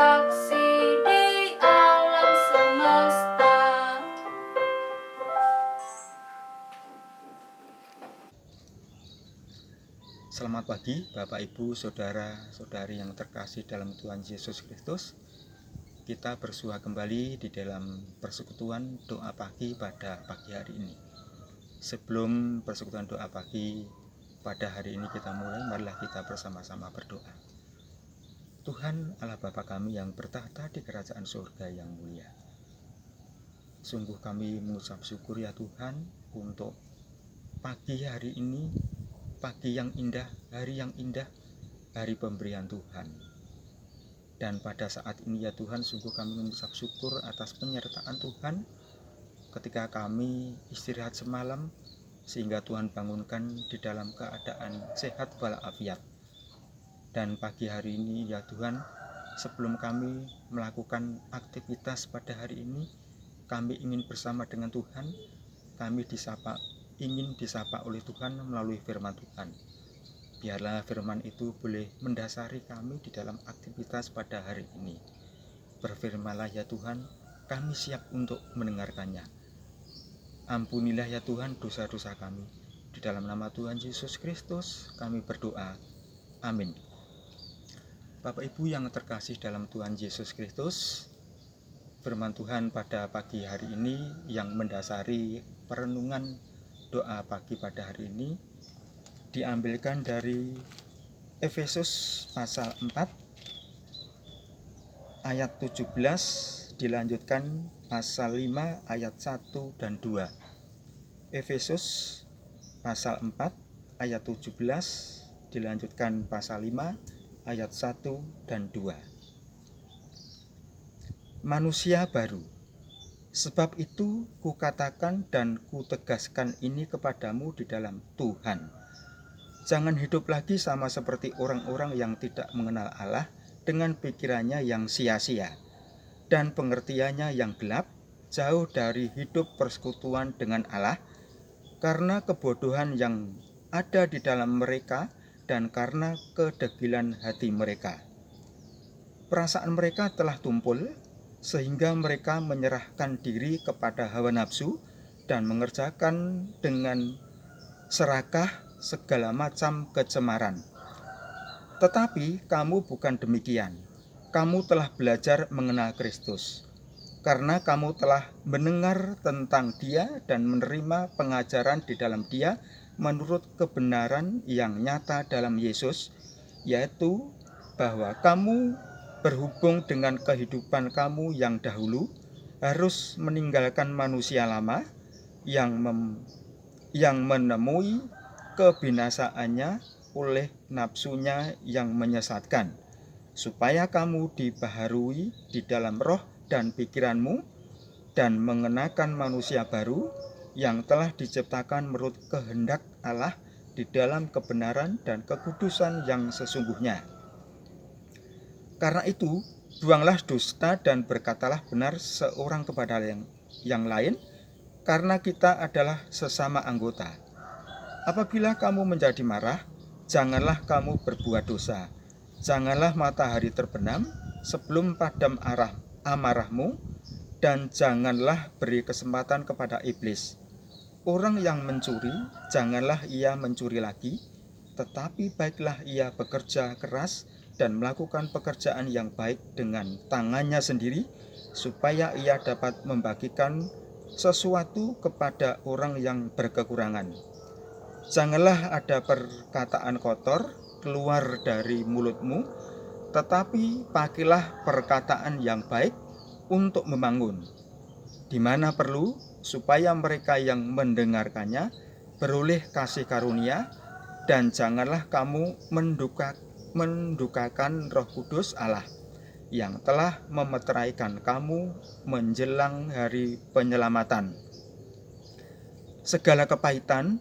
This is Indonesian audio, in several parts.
bersaksi di alam semesta. Selamat pagi Bapak Ibu Saudara-saudari yang terkasih dalam Tuhan Yesus Kristus. Kita bersua kembali di dalam persekutuan doa pagi pada pagi hari ini. Sebelum persekutuan doa pagi pada hari ini kita mulai, marilah kita bersama-sama berdoa. Tuhan Allah Bapa kami yang bertahta di kerajaan surga yang mulia, sungguh kami mengucap syukur ya Tuhan untuk pagi hari ini, pagi yang indah, hari yang indah, hari pemberian Tuhan. Dan pada saat ini ya Tuhan, sungguh kami mengucap syukur atas penyertaan Tuhan ketika kami istirahat semalam, sehingga Tuhan bangunkan di dalam keadaan sehat walafiat. Dan pagi hari ini ya Tuhan, sebelum kami melakukan aktivitas pada hari ini, kami ingin bersama dengan Tuhan, kami ingin disapa oleh Tuhan melalui firman Tuhan. Biarlah firman itu boleh mendasari kami di dalam aktivitas pada hari ini. Berfirmanlah ya Tuhan, kami siap untuk mendengarkannya. Ampunilah ya Tuhan dosa-dosa kami. Di dalam nama Tuhan Yesus Kristus kami berdoa. Amin. Bapak Ibu yang terkasih dalam Tuhan Yesus Kristus, firman Tuhan pada pagi hari ini yang mendasari perenungan doa pagi pada hari ini diambilkan dari Efesus pasal 4 ayat 17, dilanjutkan pasal 5 ayat 1 dan 2. Efesus pasal 4 ayat 17, dilanjutkan pasal 5 ayat 1 dan 2. Manusia baru. Sebab itu kukatakan dan kutegaskan ini kepadamu di dalam Tuhan. Jangan hidup lagi sama seperti orang-orang yang tidak mengenal Allah dengan pikirannya yang sia-sia dan pengertiannya yang gelap, jauh dari hidup persekutuan dengan Allah karena kebodohan yang ada di dalam mereka dan karena kedegilan hati mereka. Perasaan mereka telah tumpul sehingga mereka menyerahkan diri kepada hawa nafsu dan mengerjakan dengan serakah segala macam kecemaran. Tetapi kamu bukan demikian. Kamu telah belajar mengenal Kristus, karena kamu telah mendengar tentang Dia dan menerima pengajaran di dalam Dia menurut kebenaran yang nyata dalam Yesus, yaitu bahwa kamu berhubung dengan kehidupan kamu yang dahulu harus meninggalkan manusia lama yang menemui kebinasaannya oleh nafsunya yang menyesatkan, supaya kamu dibaharui di dalam roh dan pikiranmu dan mengenakan manusia baru yang telah diciptakan menurut kehendak Allah di dalam kebenaran dan kekudusan yang sesungguhnya. Karena itu, buanglah dusta dan berkatalah benar seorang kepada yang lain, karena kita adalah sesama anggota. Apabila kamu menjadi marah, janganlah kamu berbuat dosa. Janganlah matahari terbenam sebelum padam amarahmu, dan janganlah beri kesempatan kepada iblis. Orang yang mencuri, janganlah ia mencuri lagi, tetapi baiklah ia bekerja keras dan melakukan pekerjaan yang baik dengan tangannya sendiri, supaya ia dapat membagikan sesuatu kepada orang yang berkekurangan. Janganlah ada perkataan kotor keluar dari mulutmu, tetapi pakailah perkataan yang baik untuk membangun, di mana perlu, supaya mereka yang mendengarkannya beroleh kasih karunia, dan janganlah kamu mendukakan Roh Kudus Allah yang telah memeteraikan kamu menjelang hari penyelamatan. Segala kepahitan,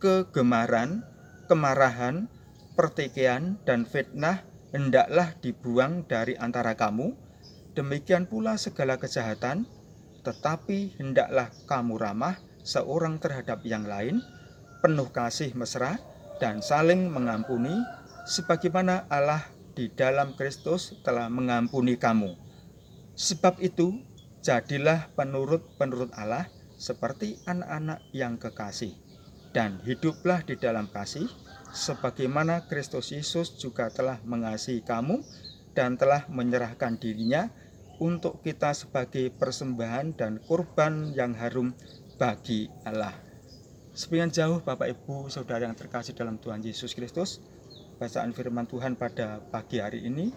kegemaran, kemarahan, pertikaian, dan fitnah hendaklah dibuang dari antara kamu. Demikian pula segala kejahatan, tetapi hendaklah kamu ramah seorang terhadap yang lain, penuh kasih mesra, dan saling mengampuni, sebagaimana Allah di dalam Kristus telah mengampuni kamu. Sebab itu, jadilah penurut Allah seperti anak-anak yang kekasih, dan hiduplah di dalam kasih, sebagaimana Kristus Yesus juga telah mengasihi kamu dan telah menyerahkan dirinya untuk kita sebagai persembahan dan kurban yang harum bagi Allah. Sekian jauh Bapak Ibu Saudara yang terkasih dalam Tuhan Yesus Kristus, bacaan firman Tuhan pada pagi hari ini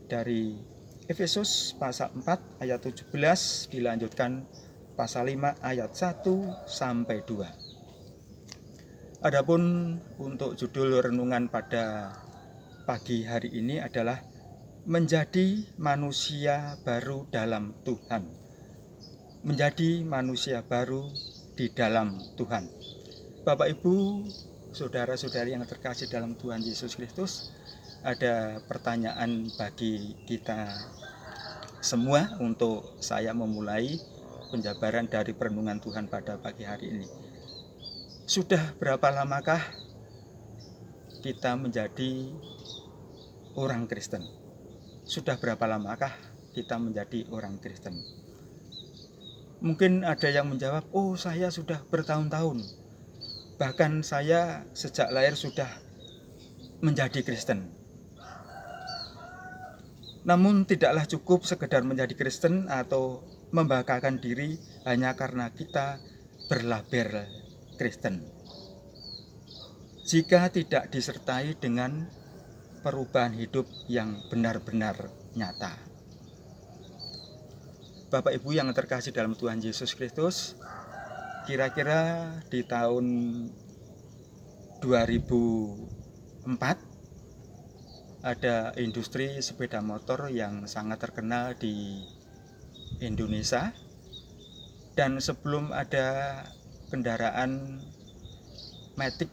dari Efesus pasal 4 ayat 17 dilanjutkan pasal 5 ayat 1 sampai 2. Adapun untuk judul renungan pada pagi hari ini adalah menjadi manusia baru dalam Tuhan. Menjadi manusia baru di dalam Tuhan. Bapak Ibu, saudara-saudari yang terkasih dalam Tuhan Yesus Kristus, ada pertanyaan bagi kita semua untuk saya memulai penjabaran dari perenungan Tuhan pada pagi hari ini. Sudah berapa lamakah kita menjadi orang Kristen? Sudah berapa lamakah kita menjadi orang Kristen? Mungkin ada yang menjawab, oh saya sudah bertahun-tahun. Bahkan saya sejak lahir sudah menjadi Kristen. Namun tidaklah cukup sekedar menjadi Kristen atau membanggakan diri hanya karena kita berlabel Kristen. Jika tidak disertai dengan perubahan hidup yang benar-benar nyata. Bapak Ibu yang terkasih dalam Tuhan Yesus Kristus, kira-kira di tahun 2004 ada industri sepeda motor yang sangat terkenal di Indonesia, dan sebelum ada kendaraan matic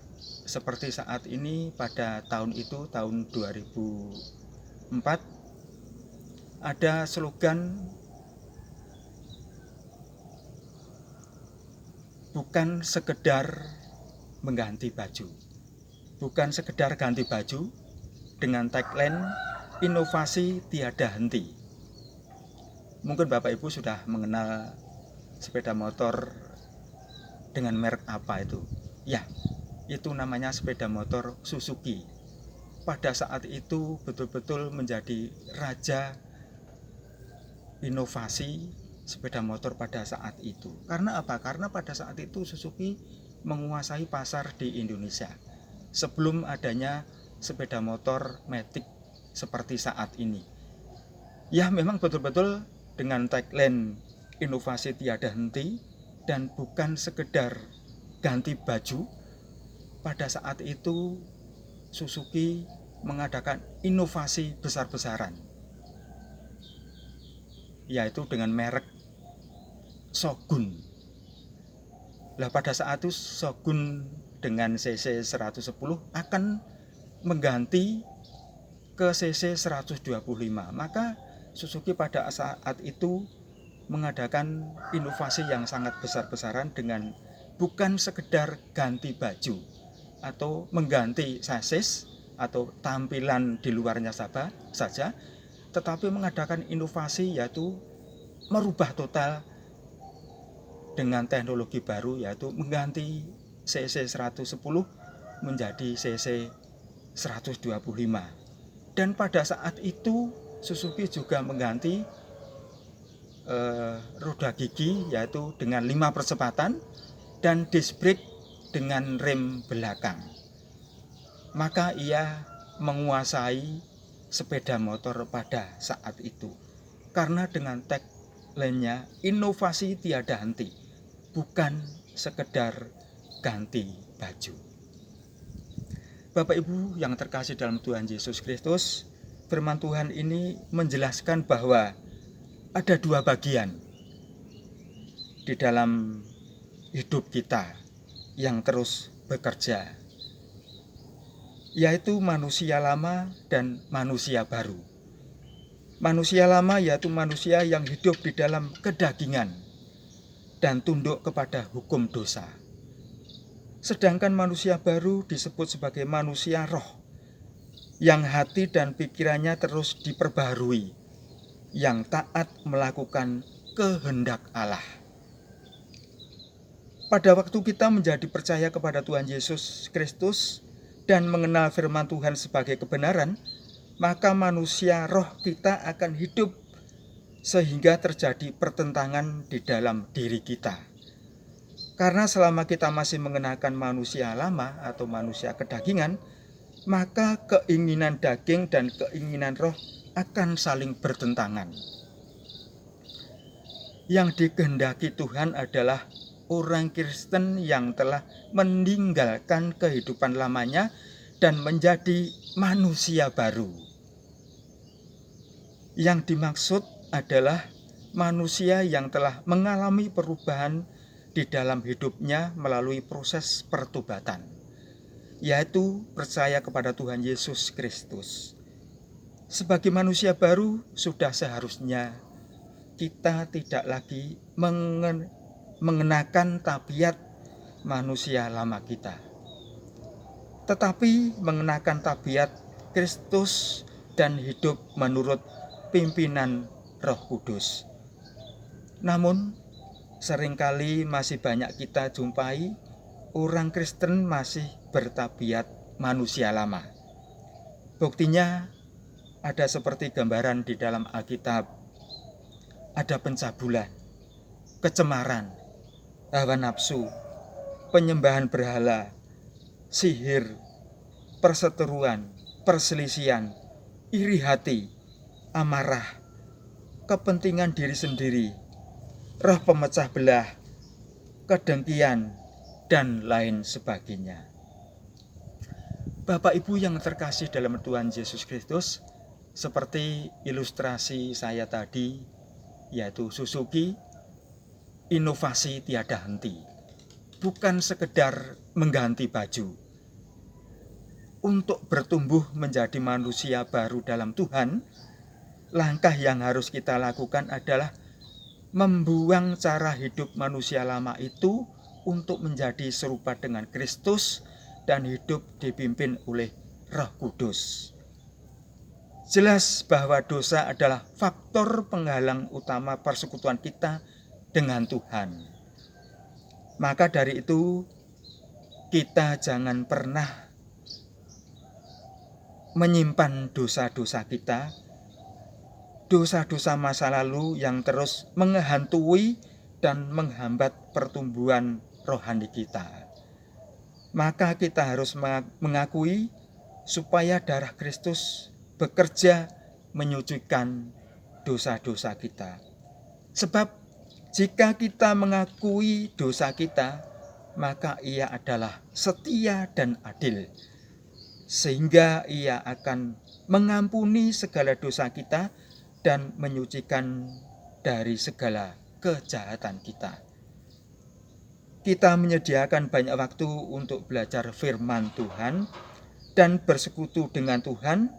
seperti saat ini pada tahun itu, tahun 2004, ada slogan bukan sekedar mengganti baju, bukan sekedar ganti baju, dengan tagline inovasi tiada henti. Mungkin Bapak Ibu sudah mengenal sepeda motor dengan merek apa itu? Ya, itu namanya sepeda motor Suzuki. Pada saat itu betul-betul menjadi raja inovasi sepeda motor pada saat itu. Karena apa? Karena pada saat itu Suzuki menguasai pasar di Indonesia sebelum adanya sepeda motor matic seperti saat ini. Ya, memang betul-betul dengan tagline inovasi tiada henti dan bukan sekedar ganti baju. Pada saat itu Suzuki mengadakan inovasi besar-besaran, yaitu dengan merek Shogun. Nah, pada saat itu Shogun dengan cc 110 akan mengganti ke cc 125. Maka Suzuki pada saat itu mengadakan inovasi yang sangat besar-besaran dengan bukan sekedar ganti baju atau mengganti sasis atau tampilan di luarnya saja, tetapi mengadakan inovasi yaitu merubah total dengan teknologi baru, yaitu mengganti cc 110 menjadi cc 125. Dan pada saat itu Suzuki juga mengganti roda gigi yaitu dengan 5 percepatan dan disc brake dengan rem belakang. Maka ia menguasai sepeda motor pada saat itu karena dengan tagline-nya inovasi tiada henti, bukan sekedar ganti baju. Bapak Ibu yang terkasih dalam Tuhan Yesus Kristus, firman Tuhan ini menjelaskan bahwa ada 2 bagian di dalam hidup kita yang terus bekerja, yaitu manusia lama dan manusia baru. Manusia lama yaitu manusia yang hidup di dalam kedagingan dan tunduk kepada hukum dosa. Sedangkan manusia baru disebut sebagai manusia roh, yang hati dan pikirannya terus diperbaharui, yang taat melakukan kehendak Allah. Pada waktu kita menjadi percaya kepada Tuhan Yesus Kristus dan mengenal firman Tuhan sebagai kebenaran, maka manusia roh kita akan hidup sehingga terjadi pertentangan di dalam diri kita. Karena selama kita masih mengenakan manusia lama atau manusia kedagingan, maka keinginan daging dan keinginan roh akan saling bertentangan. Yang dikehendaki Tuhan adalah orang Kristen yang telah meninggalkan kehidupan lamanya dan menjadi manusia baru. Yang dimaksud adalah manusia yang telah mengalami perubahan di dalam hidupnya melalui proses pertobatan, yaitu percaya kepada Tuhan Yesus Kristus. Sebagai manusia baru, sudah seharusnya kita tidak lagi mengenakan tabiat manusia lama kita, tetapi mengenakan tabiat Kristus dan hidup menurut pimpinan Roh Kudus. Namun, seringkali masih banyak kita jumpai orang Kristen masih bertabiat manusia lama. Buktinya ada seperti gambaran di dalam Alkitab. Ada pencabulan, kecemaran, hawa nafsu, penyembahan berhala, sihir, perseteruan, perselisihan, iri hati, amarah, kepentingan diri sendiri, roh pemecah belah, kedengkian, dan lain sebagainya. Bapak Ibu yang terkasih dalam Tuhan Yesus Kristus, seperti ilustrasi saya tadi, yaitu Suzuki, inovasi tiada henti, bukan sekedar mengganti baju. Untuk bertumbuh menjadi manusia baru dalam Tuhan, langkah yang harus kita lakukan adalah membuang cara hidup manusia lama itu untuk menjadi serupa dengan Kristus dan hidup dipimpin oleh Roh Kudus. Jelas bahwa dosa adalah faktor penghalang utama persekutuan kita dengan Tuhan. Maka dari itu, kita jangan pernah menyimpan dosa-dosa kita, dosa-dosa masa lalu yang terus menghantui dan menghambat pertumbuhan rohani kita. Maka kita harus mengakui supaya darah Kristus bekerja menyucikan dosa-dosa kita. Sebab jika kita mengakui dosa kita, maka Ia adalah setia dan adil, sehingga Ia akan mengampuni segala dosa kita dan menyucikan dari segala kejahatan kita. Kita menyediakan banyak waktu untuk belajar firman Tuhan dan bersekutu dengan Tuhan,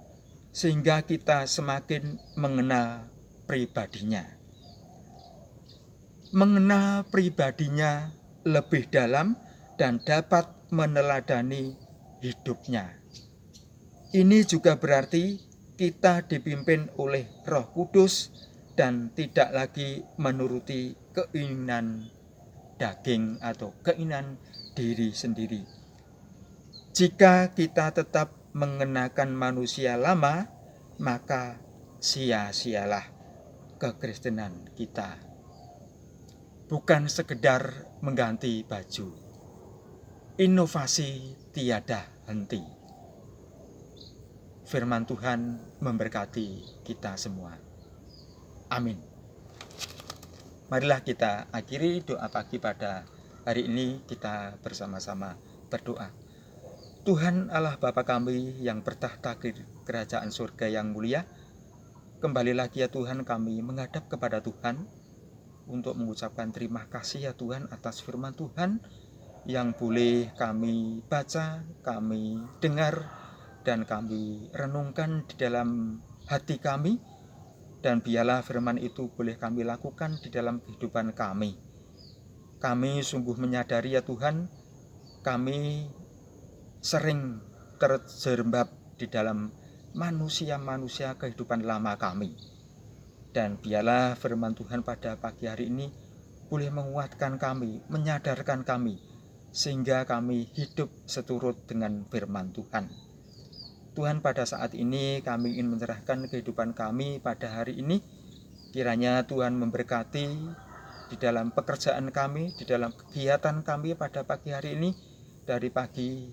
sehingga kita semakin mengenal pribadinya. Mengenal pribadinya lebih dalam dan dapat meneladani hidupnya. Ini juga berarti kita dipimpin oleh Roh Kudus dan tidak lagi menuruti keinginan daging atau keinginan diri sendiri. Jika kita tetap mengenakan manusia lama, maka sia-sialah kekristenan kita. Bukan sekedar mengganti baju. Inovasi tiada henti. Firman Tuhan memberkati kita semua. Amin. Marilah kita akhiri doa pagi pada hari ini, kita bersama-sama berdoa. Tuhan Allah Bapa kami yang bertahta di kerajaan surga yang mulia, kembali lagi ya Tuhan kami menghadap kepada Tuhan untuk mengucapkan terima kasih ya Tuhan atas firman Tuhan yang boleh kami baca, kami dengar, dan kami renungkan di dalam hati kami, dan biarlah firman itu boleh kami lakukan di dalam kehidupan kami. Kami sungguh menyadari ya Tuhan, kami sering terjerembab di dalam manusia-manusia kehidupan lama kami. Dan biarlah firman Tuhan pada pagi hari ini boleh menguatkan kami, menyadarkan kami, sehingga kami hidup seturut dengan firman Tuhan. Tuhan, pada saat ini kami ingin menyerahkan kehidupan kami pada hari ini. Kiranya Tuhan memberkati di dalam pekerjaan kami, di dalam kegiatan kami pada pagi hari ini, dari pagi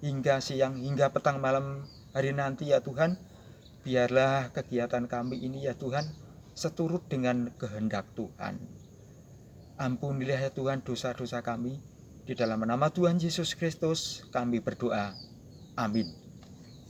hingga siang, hingga petang malam hari nanti ya Tuhan. Biarlah kegiatan kami ini ya Tuhan seturut dengan kehendak Tuhan. Ampunilah ya Tuhan dosa-dosa kami. Di dalam nama Tuhan Yesus Kristus kami berdoa. Amin.